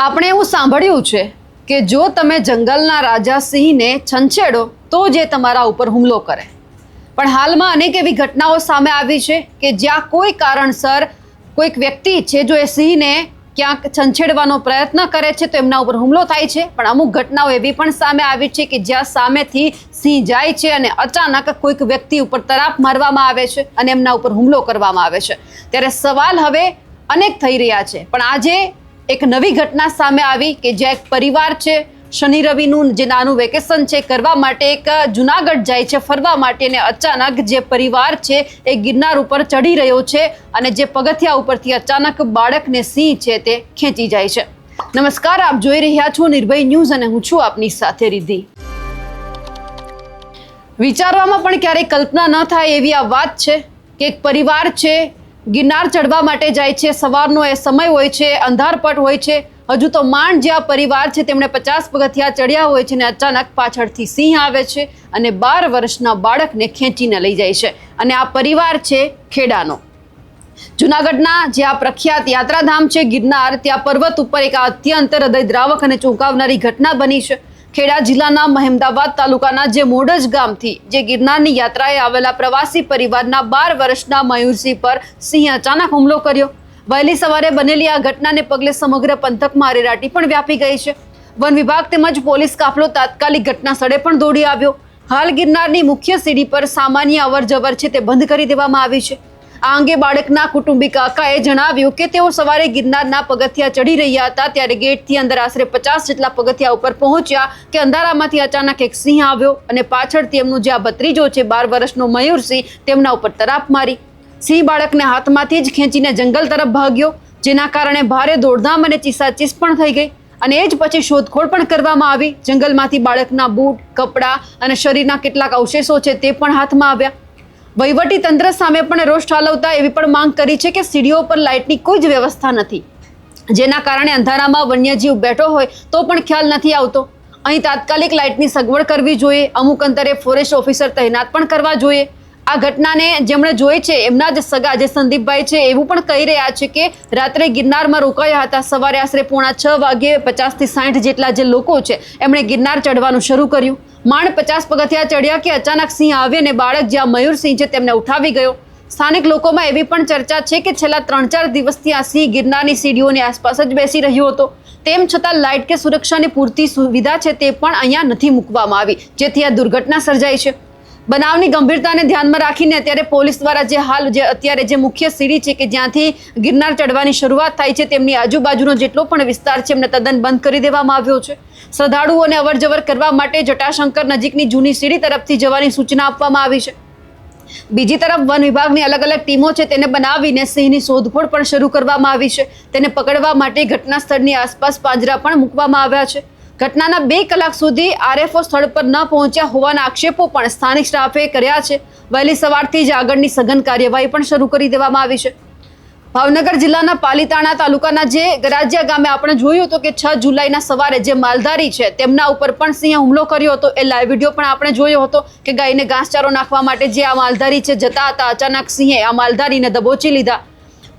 આપણે એવું સાંભળ્યું છે કે જો તમે જંગલના રાજા સિંહને છંછેડો તો જે તમારા ઉપર હુમલો કરે, પણ હાલમાં અનેક એવી ઘટનાઓ સામે આવી છે કે જ્યાં કોઈ કારણસર કોઈક વ્યક્તિ છે જો એ સિંહને ક્યાંક છંછેડવાનો પ્રયત્ન કરે છે તો એમના ઉપર હુમલો થાય છે. પણ અમુક ઘટનાઓ એવી પણ સામે આવી છે કે જ્યાં સામેથી સિંહ જાય છે અને અચાનક કોઈક વ્યક્તિ ઉપર તરાપ મારવામાં આવે છે અને એમના ઉપર હુમલો કરવામાં આવે છે. ત્યારે સવાલ હવે અનેક થઈ રહ્યા છે. પણ આજે એક નવી ઘટના સામે આવી કે જ્યાં એક પરિવાર છે, શનિ રવિનું જે નાનું વેકેશન છે કરવા માટે એક જુનાગઢ જાય છે ફરવા માટે, અને અચાનક જે પરિવાર છે એ ગિરનાર ઉપર ચડી રહ્યો છે અને જે પગથિયા ઉપરથી અચાનક બાળકને સિંહ છે તે ખેંચી જાય છે. નમસ્કાર, આપ જોઈ રહ્યા છો નિર્ભય ન્યૂઝ અને હું છું આપની સાથે રિદ્ધિ. વિચારવામાં પણ ક્યારેય કલ્પના ન થાય એવી આ વાત છે કે એક પરિવાર છે ગિરનાર ચડવા માટે જાય છે. સવારનો એ સમય હોય છે, અંધારપટ હોય છે, હજુ તો માંડ જે આ પરિવાર છે તેમણે 50 પગથિયા ચડ્યા હોય છે અને અચાનક પાછળથી સિંહ આવે છે અને 12 વર્ષના બાળકને ખેંચીને લઈ જાય છે. અને આ પરિવાર છે ખેડાનો. જુનાગઢના જે આ પ્રખ્યાત યાત્રાધામ છે ગિરનાર, ત્યાં પર્વત ઉપર એક અત્યંત હૃદયદ્રાવક અને ચોંકાવનારી ઘટના બની છે. ખેડા જિલ્લાના મહેમદાવાદ તાલુકાના જે મોડજ ગામથી જે ગિરનારની યાત્રાએ આવેલા પ્રવાસી પરિવારના 12 વર્ષના મયુરસિંહ પર સિંહે અચાનક હુમલો કર્યો. વહેલી સવારે બનેલી આ ઘટનાને પગલે સમગ્ર પંથકમાં અરેરાટી પણ વ્યાપી ગઈ છે. વન વિભાગ તેમજ પોલીસ કાફલો તાત્કાલિક ઘટના સ્થળે પણ દોડી આવ્યો. હાલ ગિરનારની મુખ્ય સીડી પર સામાન્ય અવરજવર છે તે બંધ કરી દેવામાં આવી છે. આ અંગે બાળકના કુટુંબી કાકાએ જણાવ્યું કે તેઓ સવારે ગિરનારના પગથિયા ચડી રહ્યા હતા ત્યારે ગેટથી અંદર આશરે 50 જેટલા પગથિયા ઉપર પહોંચ્યા કે અંધારામાંથી અચાનક એક સિંહ આવ્યો અને પાછળથી એમનો જે આ ભત્રીજો છે 12 વર્ષનો મયુરસિંહ તેમના ઉપર તરાપ મારી. સિંહ બાળકને હાથમાંથી જ ખેંચીને જંગલ તરફ ભાગ્યો, જેના કારણે ભારે દોડધામ અને ચીસાચીસ પણ થઈ ગઈ અને એ જ પછી શોધખોળ પણ કરવામાં આવી. જંગલમાંથી બાળકના બૂટ, કપડાં અને શરીરના કેટલાક અવશેષો છે તે પણ હાથમાં આવ્યા. વહીવટી તંત્ર સામે પણ રોષ ઠાલવતા એવી પણ માંગ કરી છે કે સીડીઓ પર લાઇટની કોઈ જ વ્યવસ્થા નથી, જેના કારણે અંધારામાં વન્યજીવ બેઠો હોય તો પણ ખ્યાલ નથી આવતો. અહીં તાત્કાલિક લાઇટની સગવડ કરવી જોઈએ. અમુક અંતરે ફોરેસ્ટ ઓફિસર તૈનાત પણ કરવા જોઈએ. આ ઘટનાને જેમણે જોઈ છે એમના જ સગા જે સંદીપભાઈ છે એવું પણ કહી રહ્યા છે કે રાત્રે ગિરનારમાં રોકાયા હતા. સવારે આશરે 5:45 વાગ્યે 50 થી 60 જેટલા જે લોકો છે એમણે ગિરનાર ચડવાનું શરૂ કર્યું. માંડ 50 પગથિયા ચડ્યા કે અચાનક સિંહ આવે અને બાળક જ્યાં મયુરસિંહ છે તેમને ઉઠાવી ગયો. સ્થાનિક લોકોમાં એવી પણ ચર્ચા છે કે છેલ્લા 3-4 દિવસથી આ સિંહ ગિરનારની સીડીઓની આસપાસ જ બેસી રહ્યો હતો. તેમ છતાં લાઇટ કે સુરક્ષાની પૂરતી સુવિધા છે તે પણ અહીંયા નથી મૂકવામાં આવી, જેથી આ દુર્ઘટના સર્જાઈ છે. બનાવની ગંભીરતાને ધ્યાનમાં રાખીને અત્યારે પોલીસ દ્વારા અત્યારે જે મુખ્ય સીડી છે કે જ્યાંથી ગિરનાર ચડવાની શરૂઆત થાય છે તેમની આજુબાજુનો જેટલો પણ વિસ્તાર છે એમને તદ્દન બંધ કરી દેવામાં આવ્યો છે. શ્રદ્ધાળુઓને અવરજવર કરવા માટે જટાશંકર નજીકની જૂની સીડી તરફથી જવાની સૂચના આપવામાં આવી છે. બીજી તરફ વન વિભાગની અલગ અલગ ટીમો છે તેને બનાવીને સિંહની શોધખોળ પણ શરૂ કરવામાં આવી છે. તેને પકડવા માટે ઘટના સ્થળની આસપાસ પાંજરા પણ મૂકવામાં આવ્યા છે. ઘટનાના 2 કલાક સુધી આરએફઓ સ્થળ પર ન પહોંચ્યા હોવાના આક્ષેપો પણ સ્થાનિક સ્ટાફે કર્યા છે. વહેલી સવારથી જ આગળની સઘન કાર્યવાહી પણ શરૂ કરી દેવામાં આવી છે. ભાવનગર જિલ્લાના પાલીતાણા તાલુકાના જે ગરાજિયા ગામે આપણે જોયું હતું કે 6 જુલાઈના સવારે જે માલધારી છે તેમના ઉપર પણ સિંહે હુમલો કર્યો હતો. એ લાઈવ વિડીયો પણ આપણે જોયો હતો કે ગાયને ઘાસચારો નાખવા માટે જે આ માલધારી છે જતા હતા, અચાનક સિંહે આ માલધારીને દબોચી લીધા.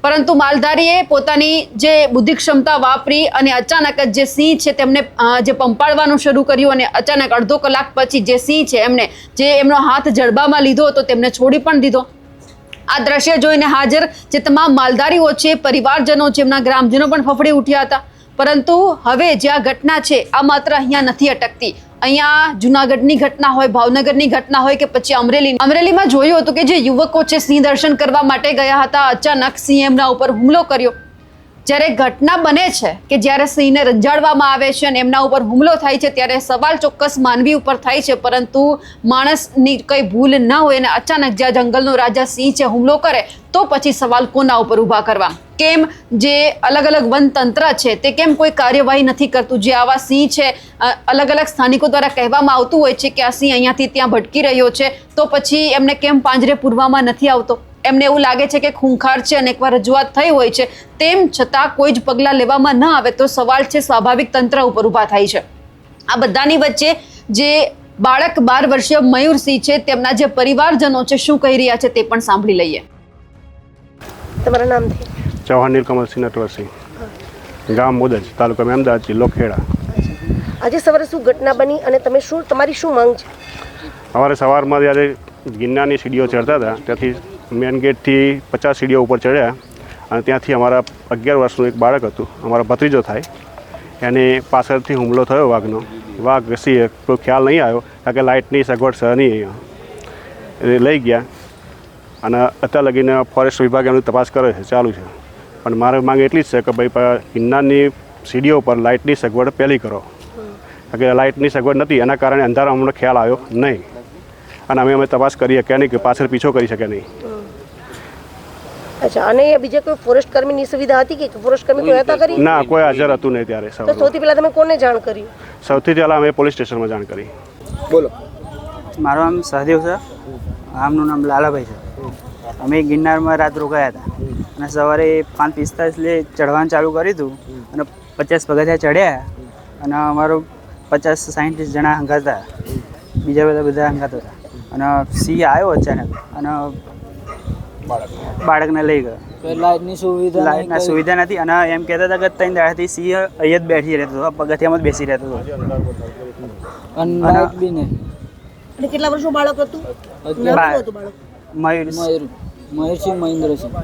પરંતુ માલધારીએ પોતાની જે બુદ્ધિ ક્ષમતા વાપરી અને અચાનક જ જે સિંહ છે તેમને જે પંપાળવાનું શરૂ કર્યું અને અચાનક અડધો કલાક પછી જે સિંહ છે એમને જે એમનો હાથ જડબામાં લીધો હતો તેમને છોડી પણ દીધો. આ દ્રશ્ય જોઈને હાજર જે તમામ માલધારીઓ છે, પરિવારજનો છે, એમના ગ્રામજનો પણ ફફડી ઉઠ્યા હતા. પરંતુ હવે જે આ ઘટના છે આ માત્ર અહીંયા નથી અટકતી. અહીંયા જુનાગઢની ઘટના હોય, ભાવનગરની ઘટના હોય કે પછી અમરેલીમાં જોયું હતું કે જે યુવકો છે સિંહ દર્શન કરવા માટે ગયા હતા, અચાનક સિંહ એમના ઉપર હુમલો કર્યો. જ્યારે ઘટના બને છે કે જ્યારે સિંહને રંજાડવામાં આવે છે અને એમના ઉપર હુમલો થાય છે ત્યારે સવાલ ચોક્કસ માનવી ઉપર થાય છે, પરંતુ માણસની કંઈ ભૂલ ન હોય અને અચાનક જ્યાં જંગલનો રાજા સિંહ છે હુમલો કરે તો પછી સવાલ કોના ઉપર ઊભા કરવા? કેમ જે અલગ અલગ વન તંત્ર છે તે કેમ કોઈ કાર્યવાહી નથી કરતું? જે આવા સિંહ છે અલગ અલગ સ્થાનિકો દ્વારા કહેવામાં આવતું હોય છે કે આ સિંહ અહીંયાથી ત્યાં ભટકી રહ્યો છે તો પછી એમને કેમ પાંજરે પૂરવામાં નથી આવતો? એમને એવું લાગે છે કે ખૂંખાર છે અને એકવાર રજૂઆત થઈ હોય છે, તેમ છતાં કોઈ જ પગલાં લેવામાં ન આવે તો સવાલ છે સ્વાભાવિક તંત્ર ઉપર ઊભા થાય છે. આ બધાની વચ્ચે જે બાળક 12 વર્ષીય મયુરસિંહ છે તેમના જે પરિવારજનો છે શું કહી રહ્યા છે તે પણ સાંભળી લઈએ. તમારું નામ? ચૌહાણ નીલકમલસિંહ નટવરસિંહ. ગામ મોદજ, તાલુકા અમદાવાદ, જિલ્લો ખેડા. આજે સવારે શું ઘટના બની અને તમે તમારી શું માંગ છે? અમારે સવારમાં જ્યારે ગિરનારની સીડીઓ ચડતા હતા ત્યાંથી મેન ગેટથી 50 સીડીઓ ઉપર ચડ્યા અને ત્યાંથી અમારા 11 વર્ષનું એક બાળક હતું, અમારો ભત્રીજો થાય, એને પાછળથી હુમલો થયો વાઘનો. વાઘ ઘસી કોઈ ખ્યાલ નહીં આવ્યો કારણ કે લાઇટની સગવડ સહ નહીં અહીંયા એ લઈ ગયા અને અત્યારે લગીને ફોરેસ્ટ વિભાગ એમની તપાસ કરે છે, ચાલુ છે. પણ મારી માંગ એટલી જ છે કે ભાઈ ગિરનારની સીડીઓ પર લાઇટની સગવડ પહેલી કરો, કારણ કે લાઇટની સગવડ નથી એના કારણે અંધારામાં અમને ખ્યાલ આવ્યો નહીં અને અમે તપાસ કરી શક્યા નહીં કે પાછળ પીછો કરી શક્યા નહીં. અચ્છા, અને બીજા કોઈ ફોરેસ્ટ કર્મીની સુવિધા હતી કે ફોરેસ્ટ કર્મી કોઈ હતા કરી? ના, કોઈ હાજર હતું નહીં ત્યારે. તો સૌથી પહેલા તમે કોને જાણ કરી? સૌથી પહેલાં અમે પોલીસ સ્ટેશનમાં જાણ કરી. બોલો. મારું નામ સહદેવ છે, આમનું નામ લાલાભાઈ છે. અમે ગિરનારમાં રાત રોકાયા હતા અને સવારે 5:45 ચઢવાનું ચાલુ કર્યું હતું અને 50 પગથિયા ચડ્યા અને અમારો 50-60 જણા હંગાત હતા, બીજા બધા હંગાત હતા અને સિંહ આવ્યો અચાનક અને બાળકને લઈ ગયો. લાઇટની સુવિધા નથી અને એમ કહેતા હતા કે 3 દાડાથી સિંહ અહીંયા જ બેઠી રહેતો હતો, પગથિયામાં જ બેસી રહેતો હતો અને કેટલા વર્ષનું બાળક હતું? મયુરસિંહ મહેન્દ્રસિંહ.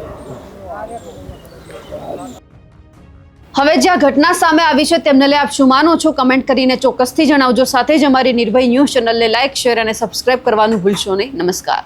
હવે જે આ ઘટના સામે આવી છે તેમને લઈ આપ શું માનો છો કમેન્ટ કરીને ચોક્કસથી જણાવજો. સાથે જ અમારી નિર્ભય ન્યૂઝ ચેનલને લાઇક, શેર અને સબસ્ક્રાઇબ કરવાનું ભૂલશો નહીં. નમસ્કાર.